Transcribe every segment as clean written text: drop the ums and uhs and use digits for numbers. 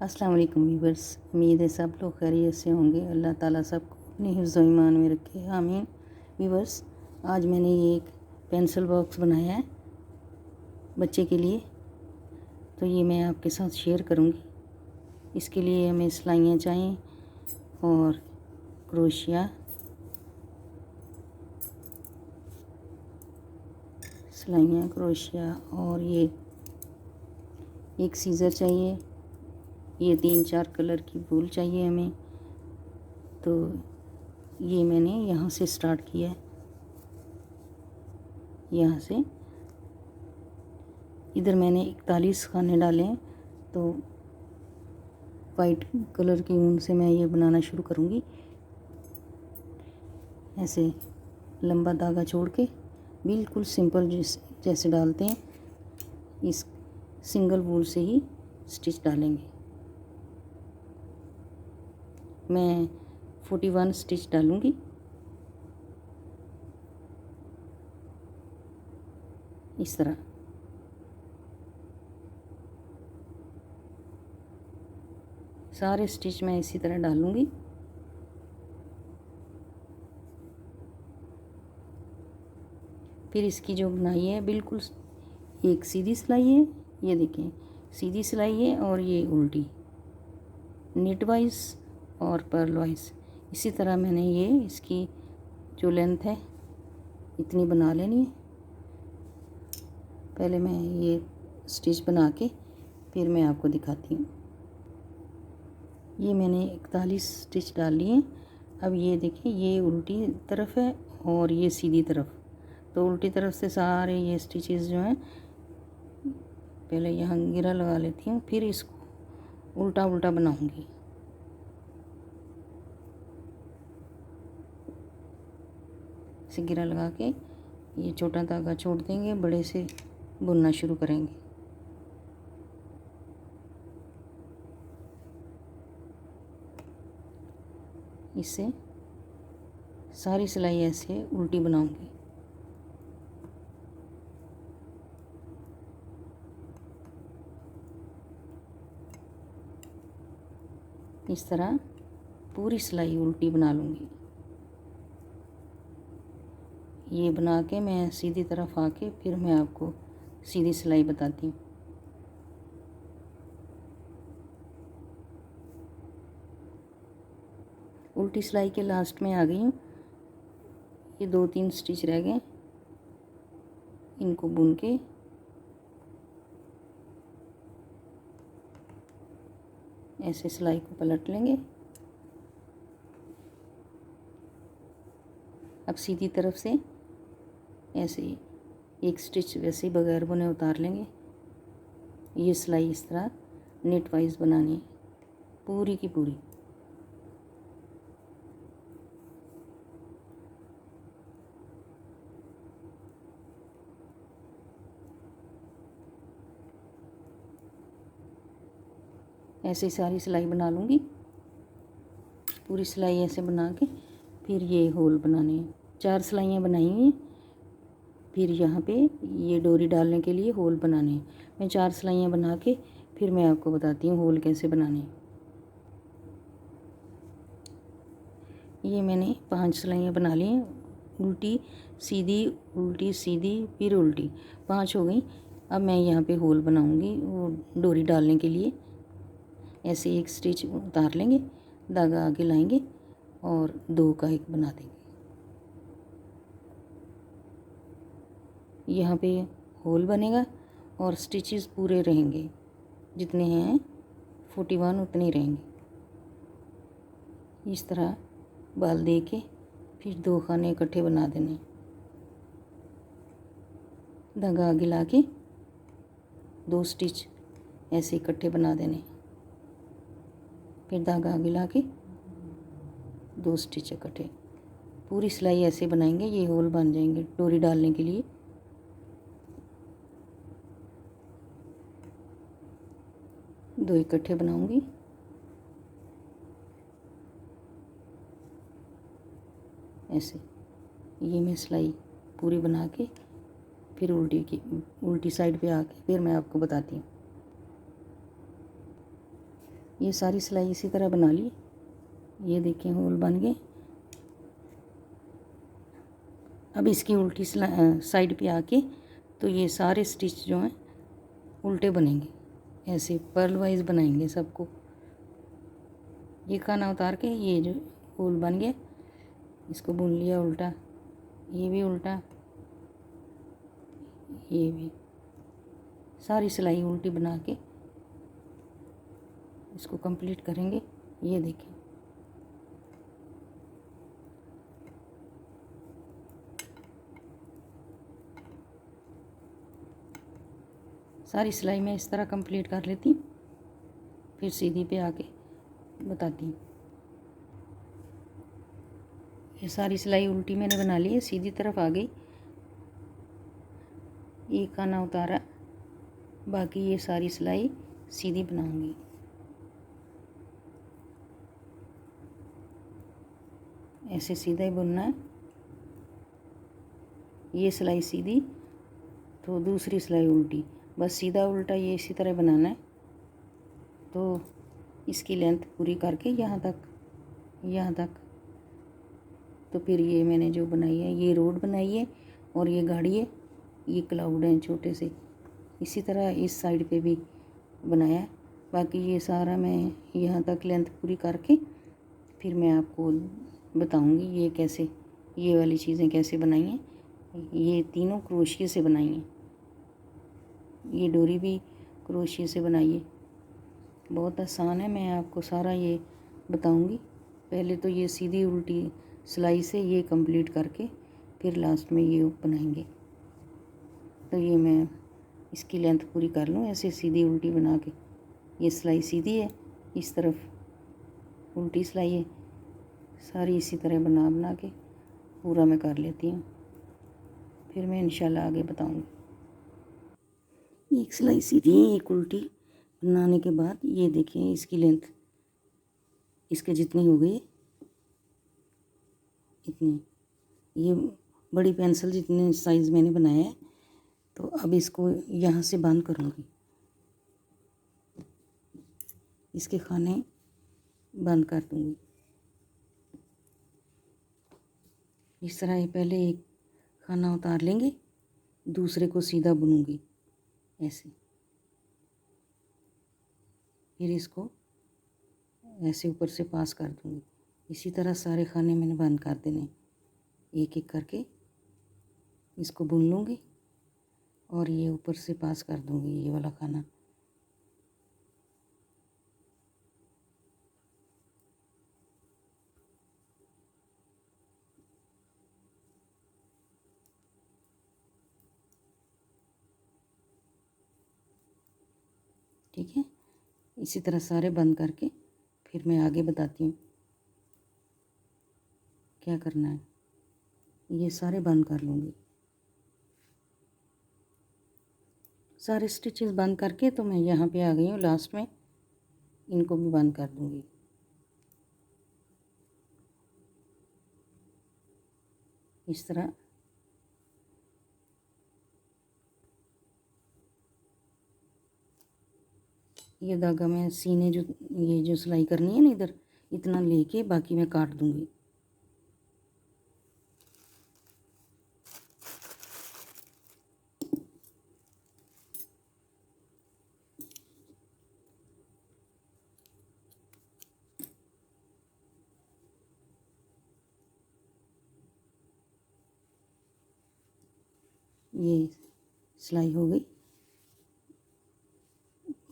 अस्सलाम वालेकुम व्यूअर्स। उम्मीद है सब लोग खैरियत से होंगे। अल्लाह ताला सबको अपने हिफ्ज़ व ईमान में रखे, आमीन। व्यूअर्स, आज मैंने ये एक पेंसिल बॉक्स बनाया है बच्चे के लिए, तो ये मैं आपके साथ शेयर करूँगी। इसके लिए हमें सिलाइयाँ चाहिए और क्रोशिया, सिलाइयाँ, क्रोशिया, और ये एक सीज़र चाहिए। ये 3-4 कलर की वूल चाहिए हमें। तो ये मैंने यहाँ से स्टार्ट किया है, यहाँ से इधर मैंने 41 खाने डाले हैं। तो वाइट कलर की ऊन से मैं ये बनाना शुरू करूँगी। ऐसे लंबा धागा छोड़ के बिल्कुल सिंपल जैसे डालते हैं, इस सिंगल वूल से ही स्टिच डालेंगे। मैं 41 स्टिच डालूँगी। इस तरह सारे स्टिच मैं इसी तरह डालूँगी। फिर इसकी जो बुनाई है बिल्कुल एक सीधी सिलाई है, ये देखें सीधी सिलाई है, और ये उल्टी निट वाइज और पर्ल वाइज। इसी तरह मैंने ये इसकी जो लेंथ है इतनी बना लेनी है। पहले मैं ये स्टिच बना के फिर मैं आपको दिखाती हूँ। ये मैंने 41 स्टिच डाल लिए। अब ये देखिए, ये उल्टी तरफ है और ये सीधी तरफ। तो उल्टी तरफ से सारे ये स्टिचेस जो हैं, पहले यहाँ गिरा लगा लेती हूँ, फिर इसको उल्टा उल्टा बनाऊँगी। इसे गिरा लगा के ये छोटा धागा छोड़ देंगे, बड़े से बुनना शुरू करेंगे। इससे सारी सिलाई ऐसे उल्टी बनाऊंगी। इस तरह पूरी सिलाई उल्टी बना लूँगी। ये बना के मैं सीधी तरफ आके फिर मैं आपको सीधी सिलाई बताती हूँ। उल्टी सिलाई के लास्ट में आ गई हूँ। ये 2-3 स्टिच रह गए, इनको बुन के ऐसे सिलाई को पलट लेंगे। अब सीधी तरफ से ऐसे एक स्टिच वैसे ही बगैर बुने उतार लेंगे। ये सिलाई इस तरह नेट वाइज बनानी है पूरी की पूरी। ऐसे सारी सिलाई बना लूँगी। पूरी सिलाई ऐसे बना के फिर ये होल बनाने हैं। 4 सिलाइयाँ बनाई हुई हैं। फिर यहाँ पे ये डोरी डालने के लिए होल बनाने हैं। मैं 4 सिलाइयाँ बना के फिर मैं आपको बताती हूँ होल कैसे बनाने हैं। ये मैंने 5 सिलाइयाँ बना ली हैं। उल्टी सीधी फिर उल्टी 5 हो गई। अब मैं यहाँ पे होल बनाऊँगी वो डोरी डालने के लिए। ऐसे एक स्टिच उतार लेंगे, धागा आगे लाएंगे और 2 का एक बना देंगे। यहाँ पे होल बनेगा और स्टिचेस पूरे रहेंगे, जितने हैं 41 उतने रहेंगे। इस तरह बाल दे के फिर 2 खाने इकट्ठे बना देने। धागा आगे ला के 2 स्टिच ऐसे इकट्ठे बना देने। फिर धागा आगे ला के 2 स्टिच इकट्ठे। पूरी सिलाई ऐसे बनाएंगे, ये होल बन जाएंगे डोरी डालने के लिए। दो इकट्ठे बनाऊंगी। ऐसे ये मैं सिलाई पूरी बना के फिर उल्टी साइड पे आके फिर मैं आपको बताती हूँ। ये सारी सिलाई इसी तरह बना ली। ये देखें होल बन गए। अब इसकी उल्टी साइड पे आके तो ये सारे स्टिच जो हैं उल्टे बनेंगे, ऐसे पर्ल वाइज बनाएंगे सबको। ये खाना उतार के ये जो होल बन गया इसको बुन लिया उल्टा, ये भी उल्टा, ये भी, सारी सिलाई उल्टी बना के इसको कंप्लीट करेंगे। ये देखें सारी सिलाई मैं इस तरह कंप्लीट कर लेती हूँ, फिर सीधी पे आके बताती हूँ। ये सारी सिलाई उल्टी मैंने बना ली है, सीधी तरफ आ गई। एक खाना उतारा, बाकी ये सारी सिलाई सीधी बनाऊंगी। ऐसे सीधा ही बुनना है। ये सिलाई सीधी तो दूसरी सिलाई उल्टी, बस सीधा उल्टा ये इसी तरह बनाना है। तो इसकी लेंथ पूरी करके यहाँ तक तो फिर ये मैंने जो बनाई है ये रोड बनाई है और ये गाड़ी है, ये क्लाउड हैं छोटे से। इसी तरह इस साइड पे भी बनाया है। बाकी ये सारा मैं यहाँ तक लेंथ पूरी करके फिर मैं आपको बताऊंगी ये कैसे, ये वाली चीज़ें कैसे बनाई हैं। ये तीनों क्रोशिया से बनाई हैं। ये डोरी भी क्रोशिया से बनाई है, बहुत आसान है। मैं आपको सारा ये बताऊंगी। पहले तो ये सीधी उल्टी सिलाई से ये कंप्लीट करके फिर लास्ट में ये बनाएंगे। तो ये मैं इसकी लेंथ पूरी कर लूँ, ऐसे सीधी उल्टी बना के। ये सिलाई सीधी है, इस तरफ उल्टी सिलाई है, सारी इसी तरह बना के पूरा मैं कर लेती हूँ। फिर मैं इंशाल्लाह आगे बताऊँगी। एक सिलाई सीधी एक उल्टी बनाने के बाद ये देखें इसकी लेंथ इसके जितनी हो गई, इतनी। ये बड़ी पेंसिल जितने साइज़ मैंने बनाया है। तो अब इसको यहाँ से बंद करूँगी, इसके खाने बंद कर दूँगी। इस तरह ये पहले एक खाना उतार लेंगे, दूसरे को सीधा बुनूंगी ऐसे, फिर इसको ऐसे ऊपर से पास कर दूँगी। इसी तरह सारे खाने मैंने बंद कर देने, एक एक करके इसको बुन लूँगी और ये ऊपर से पास कर दूँगी ये वाला खाना। ठीक है, इसी तरह सारे बंद करके फिर मैं आगे बताती हूँ क्या करना है। ये सारे बंद कर लूँगी, सारे स्टिचेस बंद करके तो मैं यहाँ पे आ गई हूँ लास्ट में, इनको भी बंद कर दूँगी। इस तरह ये धागा मैं सीने जो ये जो सिलाई करनी है ना इधर इतना लेके बाकी मैं काट दूँगी। ये सिलाई हो गई,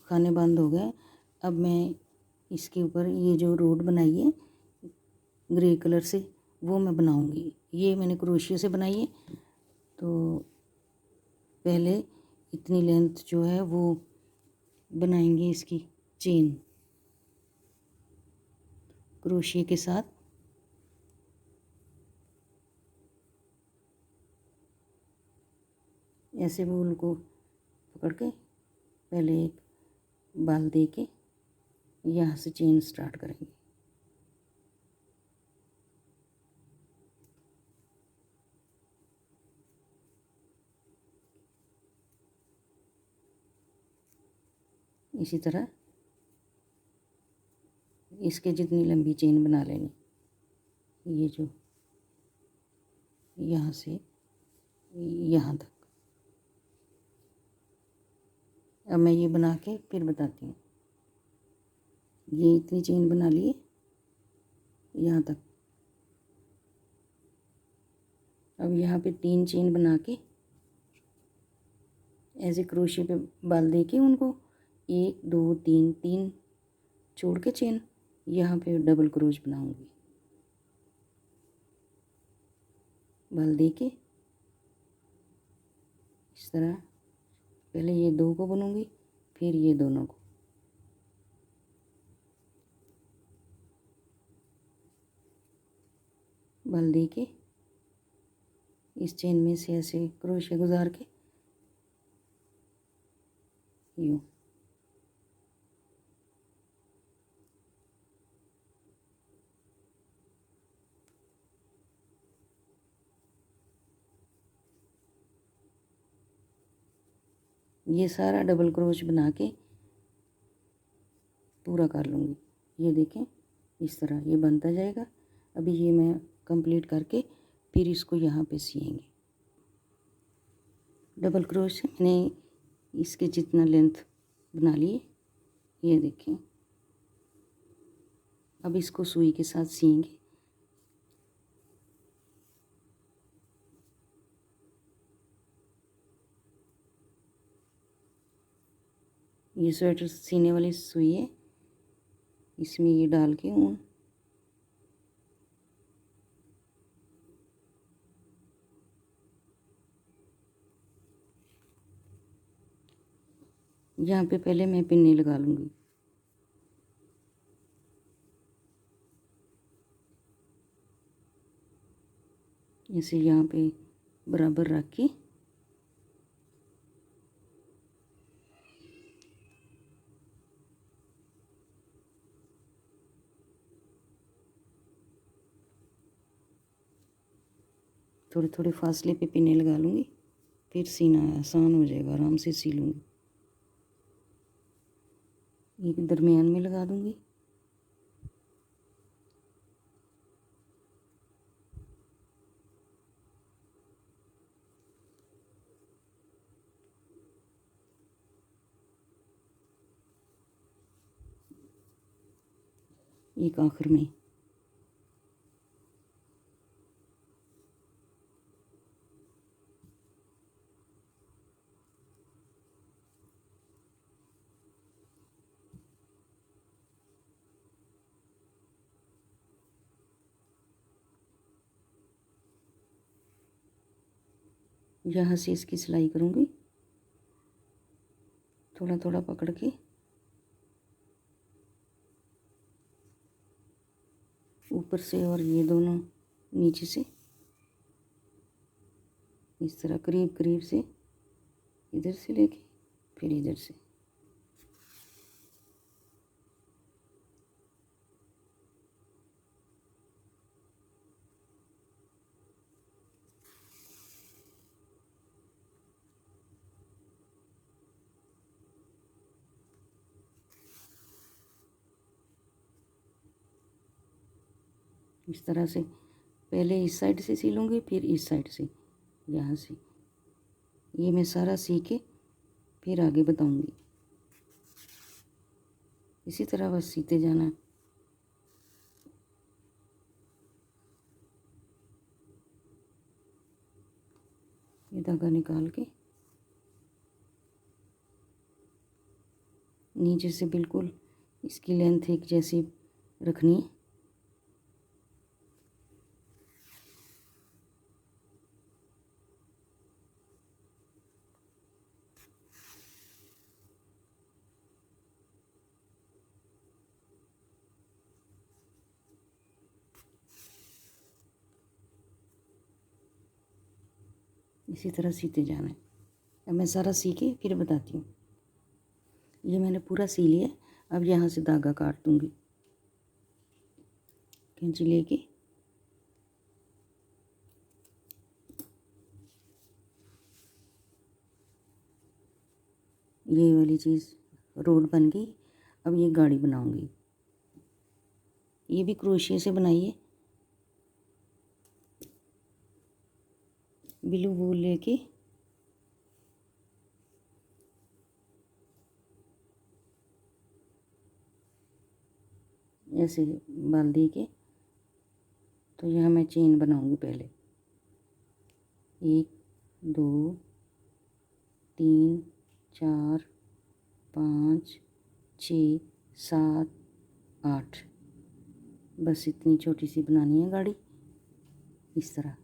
खाने बंद हो गए। अब मैं इसके ऊपर ये जो रोड बनाई है ग्रे कलर से वो मैं बनाऊंगी। ये मैंने क्रोशिया से बनाई है। तो पहले इतनी लेंथ जो है वो बनाएंगे इसकी चेन क्रोशिया के साथ। ऐसे वूल को पकड़ के पहले एक बाल दे के यहाँ से चेन स्टार्ट करेंगे। इसी तरह इसके जितनी लंबी चेन बना लेनी, ये जो यहाँ से यहाँ तक। अब मैं ये बना के फिर बताती हूँ। ये इतनी चेन बना लिए यहाँ तक। अब यहाँ पे 3 चेन बना के ऐसे क्रोशे पे बाल दे के उनको 1 2 3 3 छोड़ के चेन यहाँ पे डबल क्रोच बनाऊंगी। बाल दे के इस तरह पहले ये 2 को बुनूंगी, फिर ये दोनों को। बाल दे के इस चेन में से ऐसे क्रोशे गुजार के यूँ ये सारा डबल क्रोच बना के पूरा कर लूँगी। ये देखें इस तरह ये बनता जाएगा। अभी ये मैं कंप्लीट करके फिर इसको यहाँ पे सिएंगे। डबल क्रोच से मैंने इसके जितना लेंथ बना लिए, ये देखें। अब इसको सुई के साथ सिएंगे। ये स्वेटर सीने वाली सुई है, इसमें ये डाल के ऊन यहाँ पे पहले मैं पिन्नी लगा लूँगी। इसे यहाँ पे बराबर रख के थोड़े थोड़े फासले पे पिन्ने लगा लूँगी, फिर सीना आसान हो जाएगा, आराम से सी लूँगी। एक दरमियान में लगा दूँगी, एक आखिर में। यहाँ से इसकी सिलाई करूँगी, थोड़ा थोड़ा पकड़ के ऊपर से और ये दोनों नीचे से इस तरह करीब करीब से इधर से लेके फिर इधर से। इस तरह से पहले इस साइड से सी लूँगी, फिर इस साइड से, यहाँ से। ये मैं सारा सी के फिर आगे बताऊँगी। इसी तरह बस सीते जाना है। ये धागा निकाल के नीचे से बिल्कुल इसकी लेंथ एक जैसी रखनी है। इसी तरह सीते जाना है। अब मैं सारा सी के फिर बताती हूँ। ये मैंने पूरा सी लिया। अब यहाँ से धागा काट दूँगी, कैंची लेके ये वाली चीज़ रोड बन गई। अब ये गाड़ी बनाऊँगी। ये भी क्रोशिया से बनाइए। ब्लू वूल लेके ऐसे बाल दे के, तो यहाँ मैं चेन बनाऊंगी पहले। 1 2 3 4 5 6 7 8, बस इतनी छोटी सी बनानी है गाड़ी, इस तरह।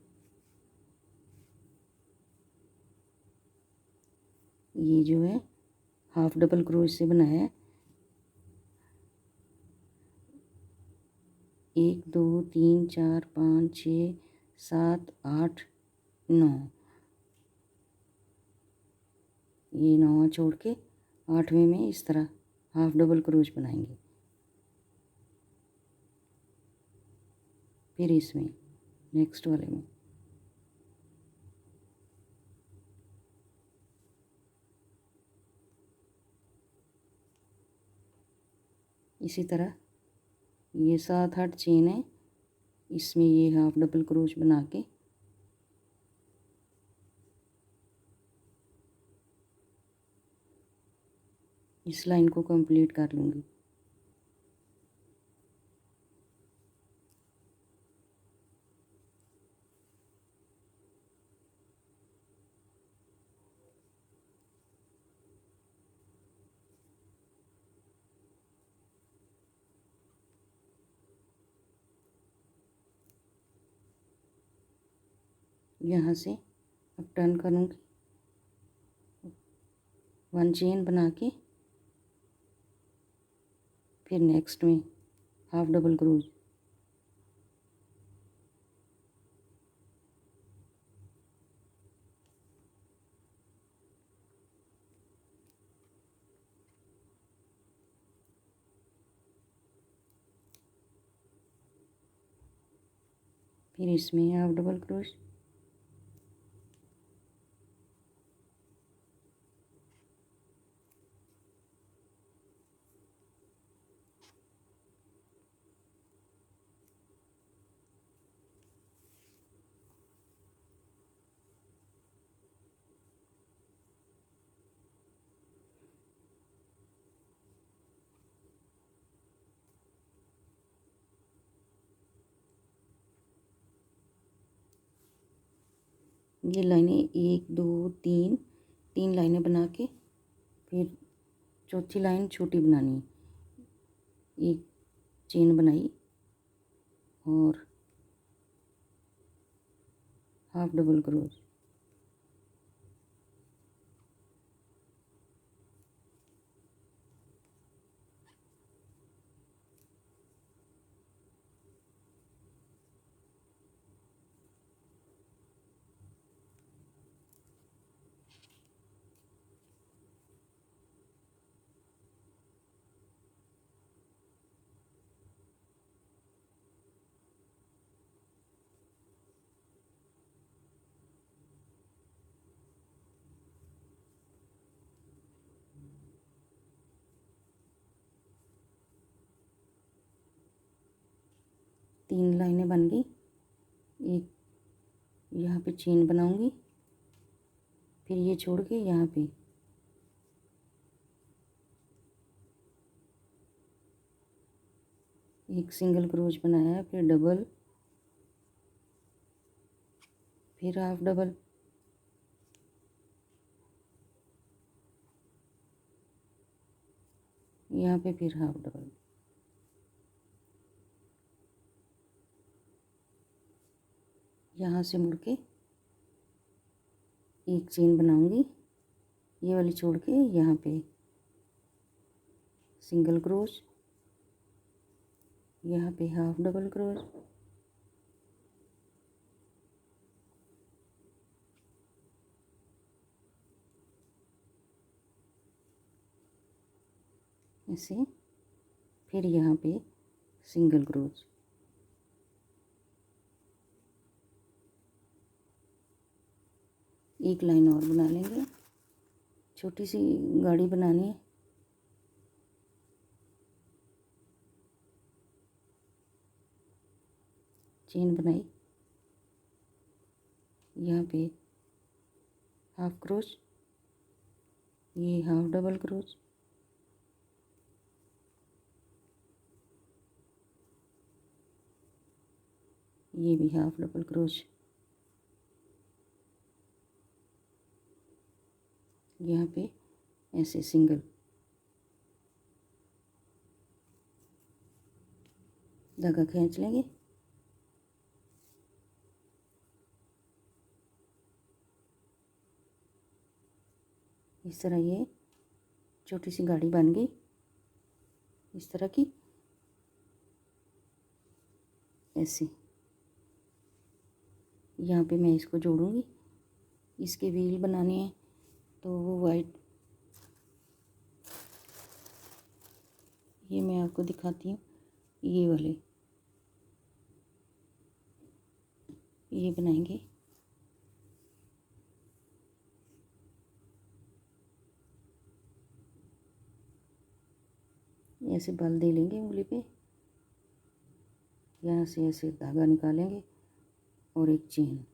ये जो है हाफ डबल क्रोश से बनाया है। 1 2 3 4 5 6 7 8 9, ये 9 छोड़ के 8वें में इस तरह हाफ डबल क्रोश बनाएंगे। फिर इसमें नेक्स्ट वाले में इसी तरह ये 7 8 चेन है, इसमें ये हाफ डबल क्रोश बना के इस लाइन को कंप्लीट कर लूँगी। यहाँ से अब टर्न करूँगी, 1 चेन बना के फिर नेक्स्ट में हाफ डबल क्रोश, फिर इसमें हाफ डबल क्रोश, ये लाइनें 1 2 3 3 लाइनें बना के फिर चौथी लाइन छोटी बनानी है। एक चेन बनाई और हाफ डबल क्रोश, तीन लाइनें बन गई। एक यहाँ पे चेन बनाऊंगी, फिर ये छोड़ के यहाँ पे एक सिंगल क्रोश बनाया है, फिर डबल, फिर हाफ डबल, यहाँ पे फिर हाफ डबल, यहाँ से मुड़ के एक चेन बनाऊंगी, ये वाली छोड़ के यहाँ पे सिंगल क्रोश, यहाँ पे हाफ डबल क्रोश, ऐसे, फिर यहाँ पे सिंगल क्रोश। एक लाइन और बना लेंगे, छोटी सी गाड़ी बनानी है। चेन बनाई, यहाँ पे हाफ क्रोच, ये हाफ डबल क्रोच, ये भी हाफ डबल क्रोच, यहाँ पे ऐसे सिंगल, धागा खींच लेंगे, इस तरह ये छोटी सी गाड़ी बन गई इस तरह की, ऐसे। यहाँ पे मैं इसको जोड़ूंगी, इसके व्हील बनाने हैं तो वो वाइट, ये मैं आपको दिखाती हूँ, ये वाले ये बनाएंगे, ऐसे बल दे लेंगे उंगली पे, यहाँ से ऐसे धागा निकालेंगे और एक चेन,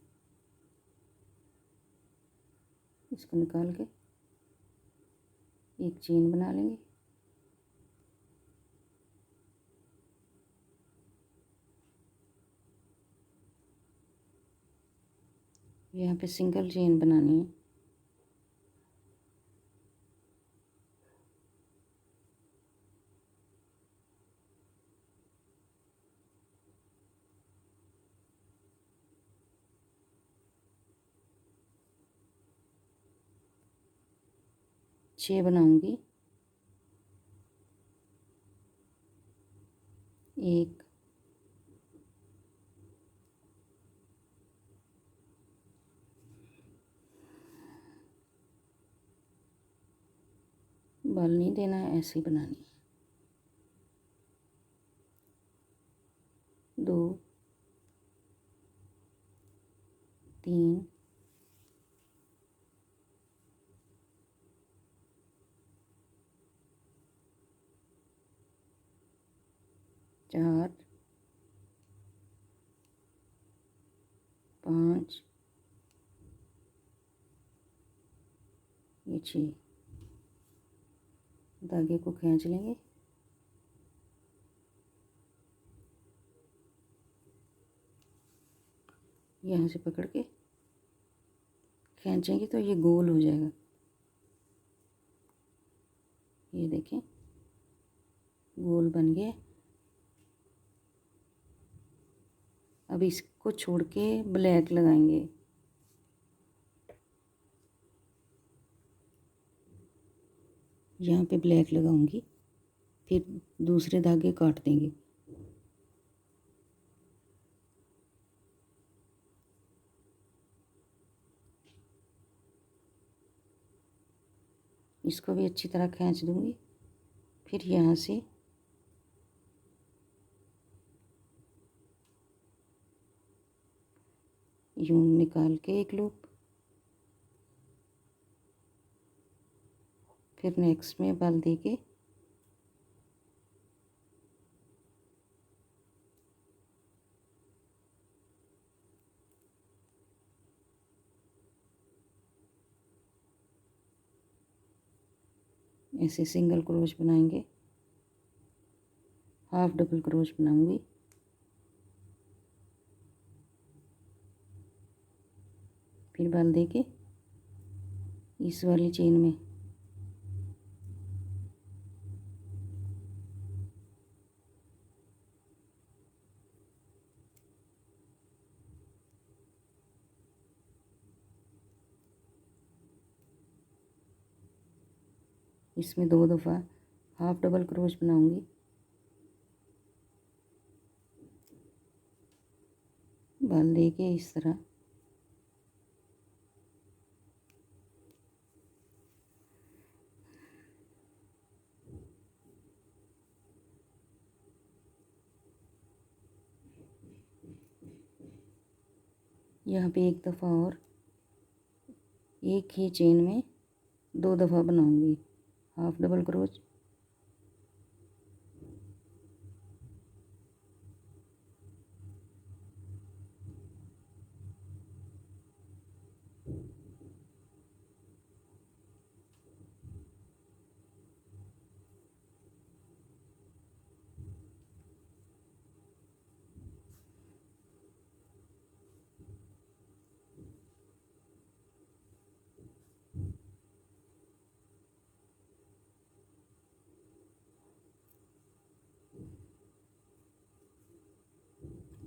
इसको निकाल के एक चेन बना लेंगे, यहाँ पे सिंगल चेन बनानी है, छः बनाऊंगी, एक, बल नहीं देना है, ऐसे ही बनानी है, दो, तीन, चार, पाँच, ये छः, धागे को खींच लेंगे, यहाँ से पकड़ के खींचेंगे तो ये गोल हो जाएगा, ये देखें गोल बन गया। अब इसको छोड़ के ब्लैक लगाएंगे, यहाँ पे ब्लैक लगाऊंगी, फिर दूसरे धागे काट देंगे, इसको भी अच्छी तरह खींच दूंगी, फिर यहाँ से यूं निकाल के एक लूप, फिर नेक्स्ट में बल दे के ऐसे सिंगल क्रोच बनाएंगे, हाफ डबल क्रोच बनाऊंगी, फिर बल दे के इस वाली चेन में इसमें दो दफ़ा हाफ डबल क्रोच बनाऊंगी, बल दे के इस तरह, यहाँ पे एक दफ़ा और एक ही चेन में दो दफ़ा बनाऊंगी हाफ डबल क्रोच,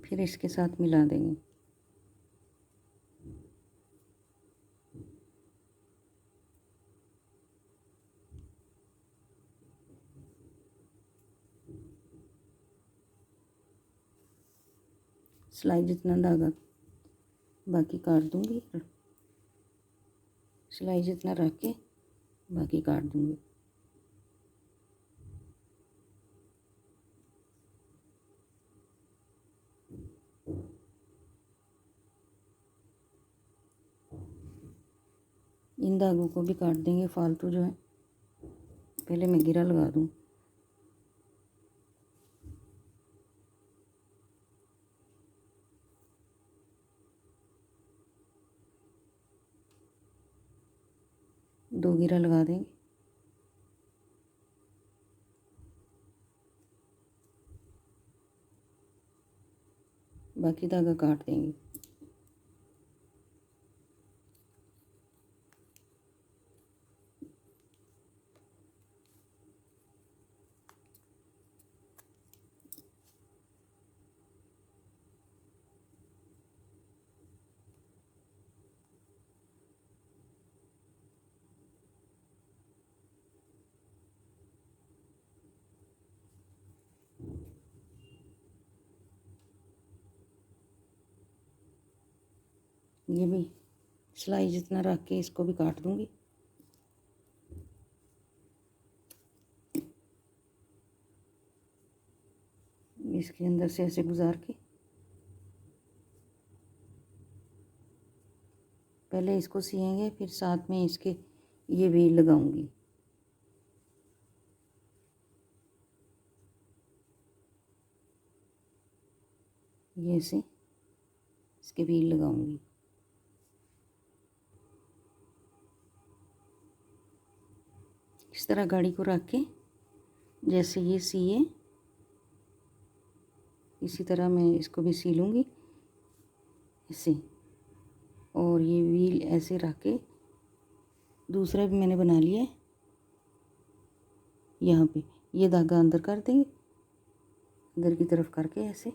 फिर इसके साथ मिला देंगे। सिलाई जितना धागा बाकी काट दूंगी, सिलाई जितना रख के बाकी काट दूंगी। इन धागों को भी काट देंगे, फालतू जो है। पहले मैं घेरा लगा दूं। दो घेरा लगा देंगे। बाकी धागा काट देंगे। ये भी सिलाई जितना रख के इसको भी काट दूंगी। इसके अंदर से ऐसे गुजार के पहले इसको सिएंगे, फिर साथ में इसके ये भी लगाऊंगी। ये से इसके भी लगाऊंगी। इस तरह गाड़ी को रख के जैसे ये सिए, इसी तरह मैं इसको भी सी लूँगी ऐसे। और ये व्हील ऐसे रख के दूसरा भी मैंने बना लिया है। यहाँ पे ये धागा अंदर कर देंगे, अंदर की तरफ करके ऐसे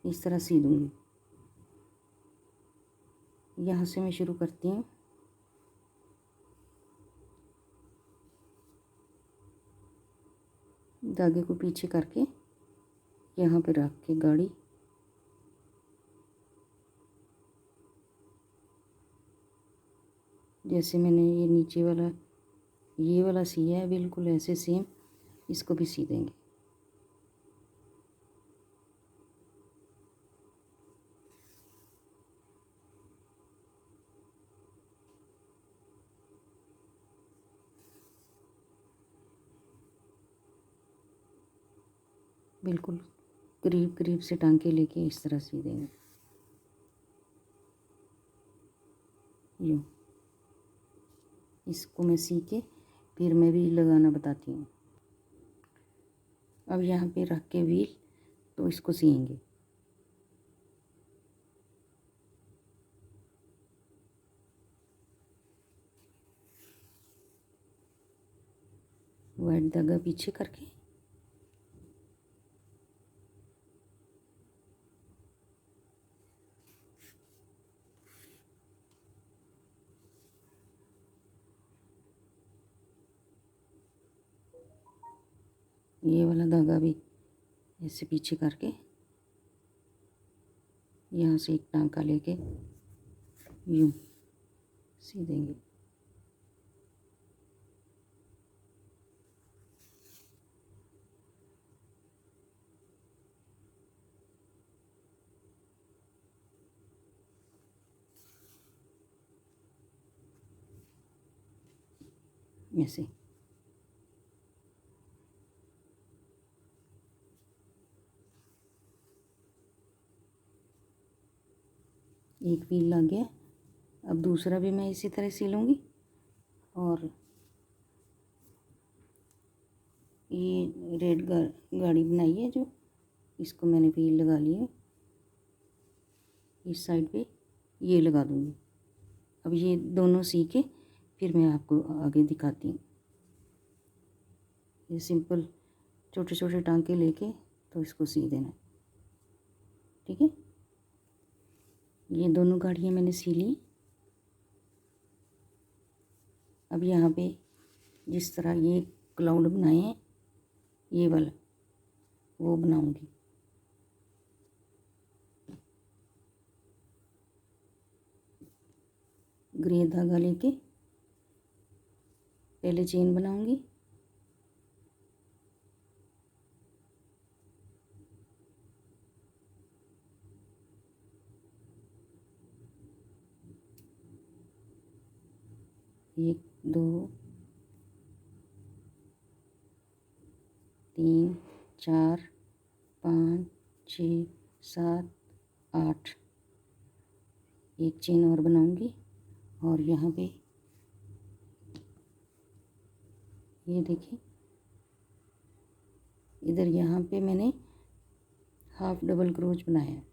इस तरह सी दूँगी। यहाँ से मैं शुरू करती हूँ। धागे को पीछे करके यहाँ पे रख के गाड़ी जैसे मैंने ये नीचे वाला ये वाला सिया है, बिल्कुल ऐसे सेम इसको भी सी देंगे। बिल्कुल करीब करीब से टांके लेके इस तरह सी देंगे। यूँ इसको मैं सी के फिर मैं भी लगाना बताती हूँ। अब यहाँ पे रख के व्हील तो इसको सिएंगे। वाइट धागा पीछे करके ये वाला धागा भी ऐसे पीछे करके यहाँ से एक टांका लेके यूँ सी देंगे। ऐसे एक व्हील लग गया। अब दूसरा भी मैं इसी तरह सी लूँगी। और ये रेड गाड़ी बनाई है जो, इसको मैंने व्हील लगा लिया। इस साइड पे ये लगा दूँगी। अब ये दोनों सी के फिर मैं आपको आगे दिखाती हूँ। ये सिंपल छोटे छोटे टांके लेके तो इसको सी देना है। ठीक है, ये दोनों गाढ़ियाँ मैंने सी ली। अब यहाँ पे जिस तरह ये क्लाउड बनाए हैं, ये वाला वो बनाऊंगी। ग्रे धागा लेके पहले चेन बनाऊंगी, एक, दो, तीन, चार, पाँच, छः, सात, आठ, एक चेन और बनाऊंगी। और यहाँ पे ये देखिए, इधर यहाँ पे मैंने हाफ डबल क्रोच बनाया है।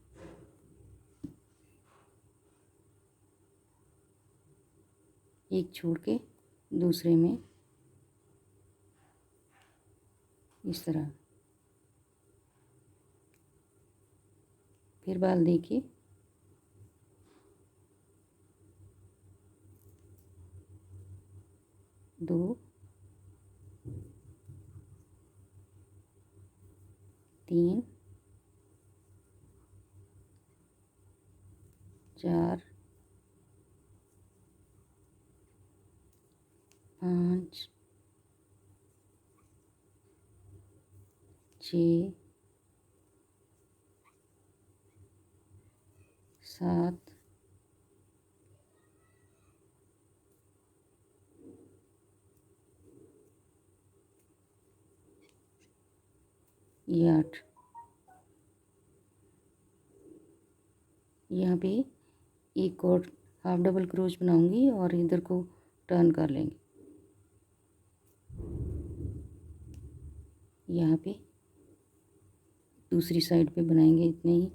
एक छोड़ के दूसरे में इस तरह, फिर बाल देखिए, दो, तीन, चार, पाँच, छः, सात, ये आठ। यहाँ पे एक और हाफ डबल क्रोच बनाऊंगी और इधर को टर्न कर लेंगे। यहाँ पे दूसरी साइड पे बनाएंगे इतने ही।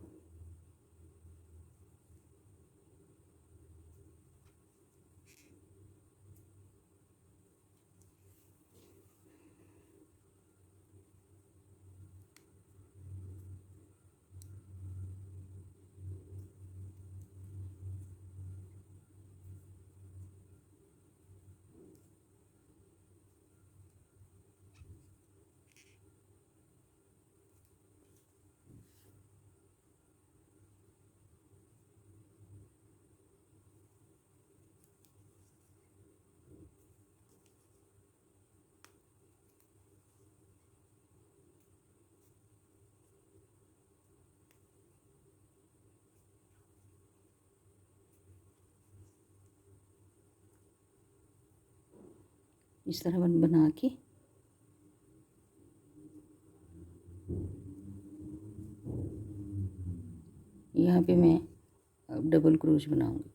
इस तरह बना के यहाँ पे मैं अब डबल क्रोच बनाऊंगी।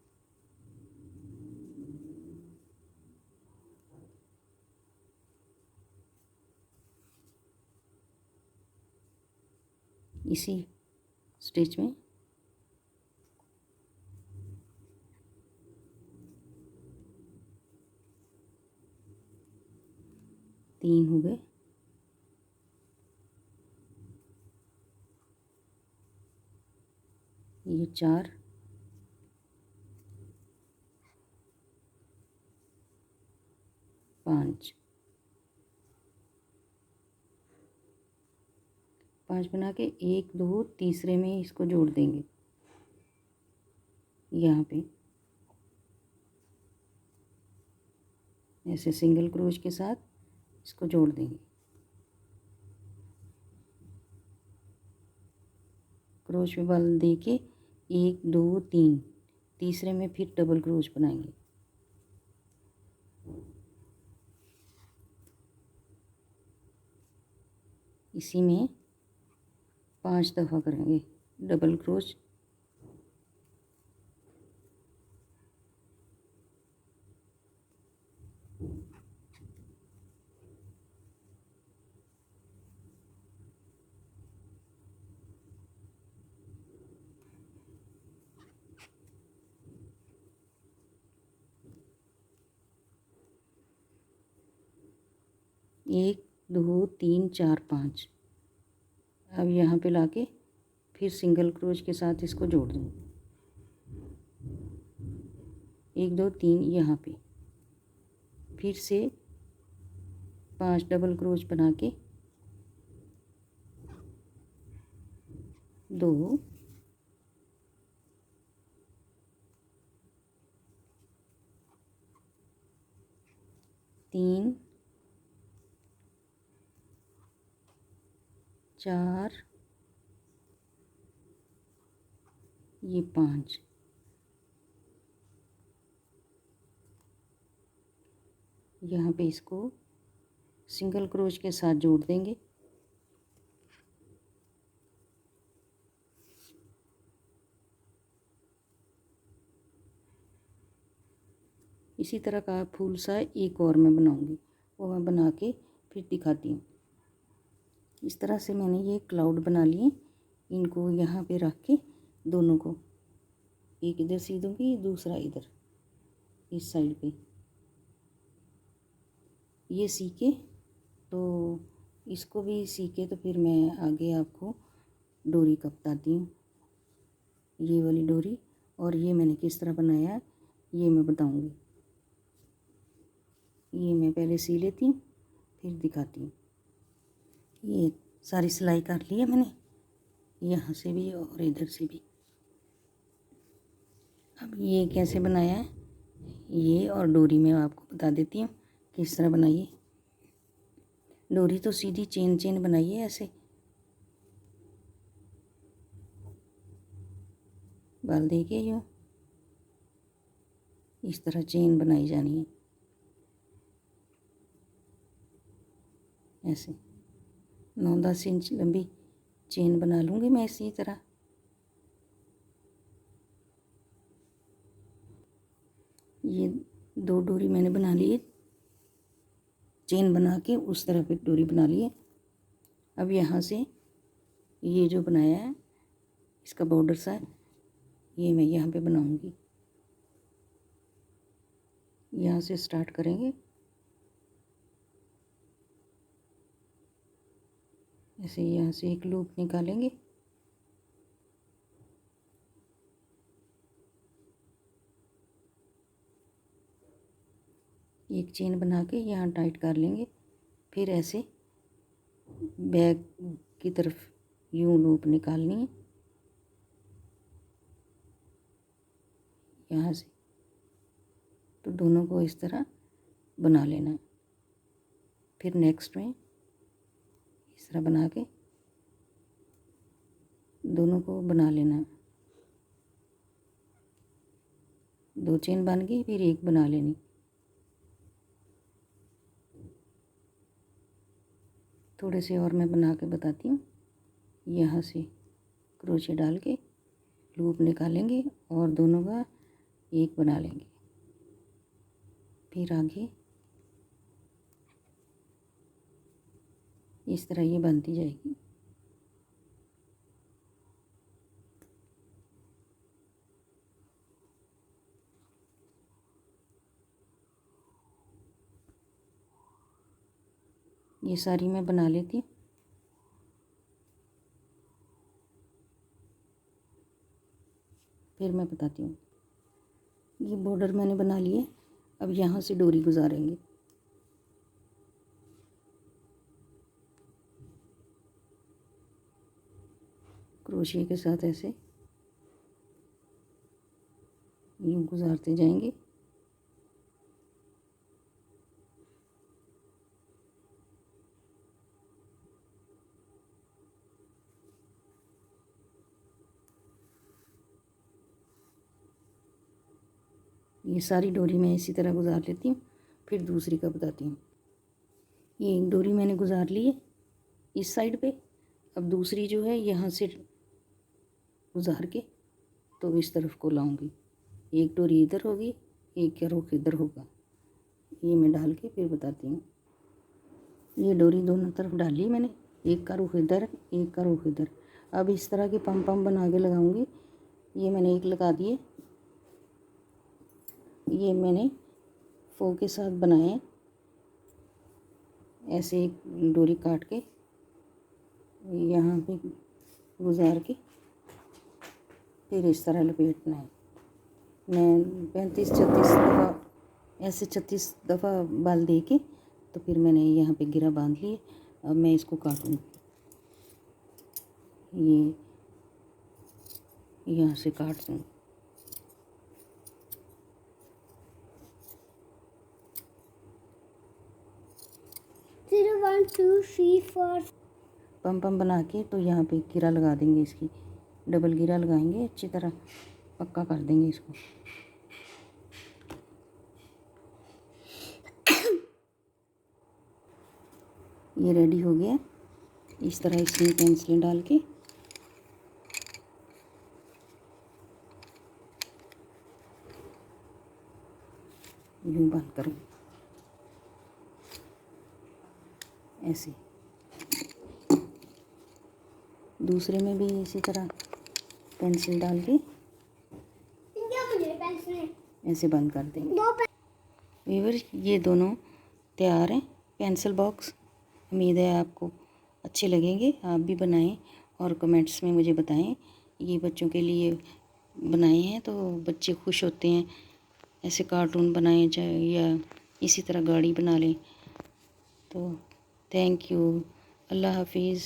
इसी स्टिच में तीन हो गए, ये चार, पाँच, पांच बना के एक, दो, तीसरे में इसको जोड़ देंगे। यहाँ पे ऐसे सिंगल क्रोच के साथ इसको जोड़ देंगे। क्रोच पे बल दे के एक, दो, तीन, तीसरे में फिर डबल क्रोच बनाएंगे। इसी में 5 दफ़ा करेंगे डबल क्रोच। एक, दो, तीन, चार, पाँच। अब यहाँ पे लाके फिर सिंगल क्रोच के साथ इसको जोड़ दूँगी। 1 2 3 यहाँ पे, फिर से 5 डबल क्रोच बना के 2 3 4 ये 5, यहाँ पे इसको सिंगल क्रोच के साथ जोड़ देंगे। इसी तरह का फूल सा एक और मैं बनाऊंगी, वो मैं बना के फिर दिखाती हूँ। इस तरह से मैंने ये क्लाउड बना लिए। इनको यहाँ पे रख के दोनों को, एक इधर सी दूँगी, दूसरा इधर इस साइड पे, ये सीके तो इसको भी सीके तो फिर मैं आगे आपको डोरी का बताती हूँ। ये वाली डोरी और ये मैंने किस तरह बनाया है ये मैं बताऊँगी। ये मैं पहले सी लेती हूँ फिर दिखाती हूँ। ये सारी सिलाई कर ली है मैंने, यहाँ से भी और इधर से भी। अब ये कैसे बनाया है ये और डोरी मैं आपको बता देती हूँ किस तरह बनाइए। डोरी तो सीधी चेन चेन बनाइए, ऐसे बाल देखिए, यूँ इस तरह चेन बनाई जानी है, ऐसे 9-10 इंच लंबी चेन बना लूँगी मैं इसी तरह। ये 2 डोरी मैंने बना ली है, चेन बना के उस तरह पे डोरी बना ली है। अब यहाँ से ये जो बनाया है इसका बॉर्डर सा है, ये मैं यहाँ पे बनाऊँगी। यहाँ से स्टार्ट करेंगे, ऐसे यहाँ से एक लूप निकालेंगे, एक चेन बना के यहाँ टाइट कर लेंगे, फिर ऐसे बैक की तरफ यूँ लूप निकालनी है यहाँ से, तो दोनों को इस तरह बना लेना है। फिर नेक्स्ट में इस तरह बना के दोनों को बना लेना है। 2 चेन बन गई, फिर एक बना लेनी। थोड़े से और मैं बना के बताती हूँ। यहाँ से क्रोशे डाल के लूप निकालेंगे और दोनों का एक बना लेंगे, फिर आगे इस तरह ये बनती जाएगी। ये सारी मैं बना लेती हूँ। फिर मैं बताती हूँ। ये बॉर्डर मैंने बना लिए, अब यहाँ से डोरी गुजारेंगे। क्रोशिया के साथ ऐसे यूँ गुजारते जाएंगे। ये सारी डोरी मैं इसी तरह गुजार लेती हूँ, फिर दूसरी का बताती हूँ। ये एक डोरी मैंने गुजार ली है इस साइड पे, अब दूसरी जो है यहाँ से गुजार के तो इस तरफ को लाऊंगी। एक डोरी इधर होगी, एक का रुख इधर होगा, ये मैं डाल के फिर बताती हूँ। ये डोरी दोनों तरफ डाली मैंने, एक का रुख इधर, एक का रुख इधर। अब इस तरह के पम पम बना के लगाऊंगी। ये मैंने एक लगा दिए, ये मैंने फो के साथ बनाए, ऐसे एक डोरी काट के यहाँ पे गुजार के फिर इस तरह लपेटना है। मैं 35-36 दफ़ा ऐसे 36 दफ़ा बाल दे के तो फिर मैंने यहाँ पे गिरा बांध लिए। अब मैं इसको काटूँगी। ये यहाँ से काट दूँ। 0 1 2 3 4 पम बना के तो यहाँ पे गिरा लगा देंगे, इसकी डबल गिरा लगाएंगे, अच्छी तरह पक्का कर देंगे इसको। ये रेडी हो गया। इस तरह इसमें पेंसिल डाल के यूँ बंद करूँ ऐसे। दूसरे में भी इसी तरह पेंसिल डाल के ऐसे बंद कर देंगे। व्यूअर्स, ये दोनों तैयार हैं पेंसिल बॉक्स। उम्मीद है आपको अच्छे लगेंगे, आप भी बनाएं और कमेंट्स में मुझे बताएं। ये बच्चों के लिए बनाए हैं तो बच्चे खुश होते हैं। ऐसे कार्टून बनाएं चाहे या इसी तरह गाड़ी बना लें। तो थैंक यू। अल्लाह हाफिज़।